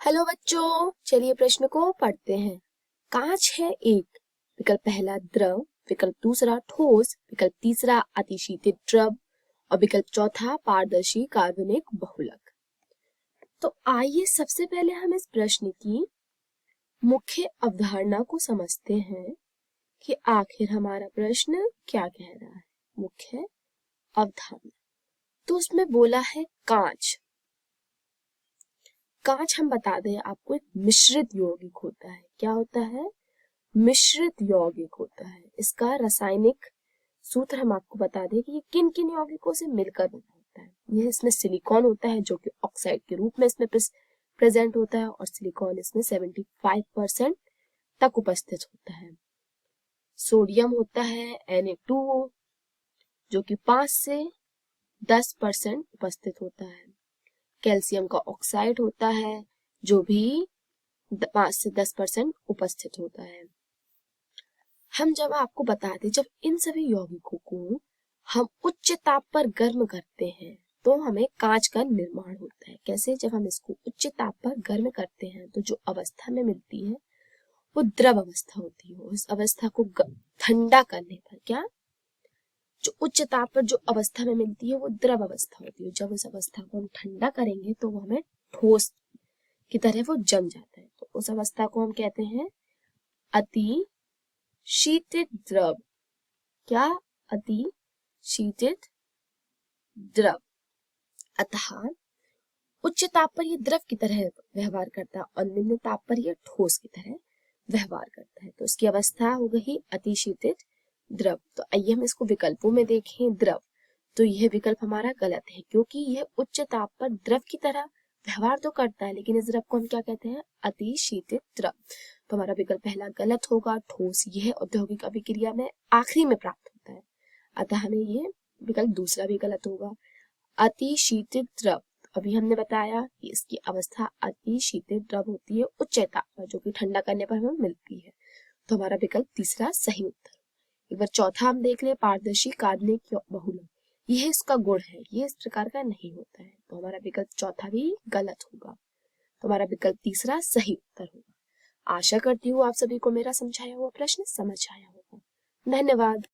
Hello बच्चों, चलिए प्रश्न को पढ़ते हैं। कांच है एक, विकल्प पहला द्रव, विकल्प दूसरा ठोस, विकल्प तीसरा अतिशीतित द्रव और विकल्प चौथा पारदर्शी कार्बनिक बहुलक। तो आइए सबसे पहले हम इस प्रश्न की मुख्य अवधारणा को समझते हैं कि आखिर हमारा प्रश्न क्या कह रहा है। मुख्य अवधारणा तो उसमें बोला है कांच। कांच हम बता दें आपको एक मिश्रित यौगिक होता है। क्या होता है? मिश्रित यौगिक होता है। इसका रासायनिक सूत्र हम आपको बता दें कि ये किन किन यौगिकों से मिलकर बना होता है। ये इसमें सिलिकॉन होता है जो कि ऑक्साइड के रूप में इसमें प्रेजेंट होता है और सिलिकॉन इसमें 75% तक उपस्थित होता है। सोडियम होता है Na2 जो कि 5 से 10% उपस्थित होता है। कैल्शियम का ऑक्साइड होता है जो भी 5 से 10% उपस्थित होता है। हम जब आपको बता दें, जब इन सभी यौगिकों को हम उच्च ताप पर गर्म करते हैं तो हमें कांच का निर्माण होता है। कैसे? जब हम इसको उच्च ताप पर गर्म करते हैं तो जो अवस्था में मिलती है वो द्रव अवस्था होती है। उस अवस्था को ठंडा करने पर क्या, जो उच्च ताप पर जो अवस्था में मिलती है वो द्रव अवस्था होती है। जब उस अवस्था को हम ठंडा करेंगे तो वो हमें ठोस की तरह वो जम जाता है। तो उस अवस्था को हम कहते हैं अति शीतित द्रव। क्या? अति शीतित द्रव। अतः उच्च ताप पर यह द्रव की तरह व्यवहार करता है और निम्न ताप पर यह ठोस की तरह व्यवहार करता है। तो इसकी अवस्था हो गई अति शीतित द्रव। तो आइए हम इसको विकल्पों में देखें। द्रव, तो यह विकल्प हमारा गलत है क्योंकि यह उच्च ताप पर द्रव की तरह व्यवहार तो करता है, लेकिन इस द्रव को हम क्या कहते हैं? अति शीतित द्रव। तो हमारा विकल्प पहला गलत होगा। ठोस यह औद्योगिक अभिक्रिया में आखिरी में प्राप्त होता है, अतः हमें ये विकल्प दूसरा भी गलत होगा। अति शीतित द्रव, अभी हमने बताया कि इसकी अवस्था अति शीतित द्रव होती है उच्च ताप पर, जो कि ठंडा करने पर हमें मिलती है। तो हमारा विकल्प तीसरा सही उत्तर। एक बार चौथा हम देख ले, पारदर्शी कार्बनिक बहुलक। यह इसका गुण है, ये इस प्रकार का नहीं होता है। तो हमारा विकल्प चौथा भी गलत होगा। तो हमारा विकल्प तीसरा सही उत्तर होगा। आशा करती हूँ आप सभी को मेरा समझाया हुआ प्रश्न समझ आया होगा। धन्यवाद।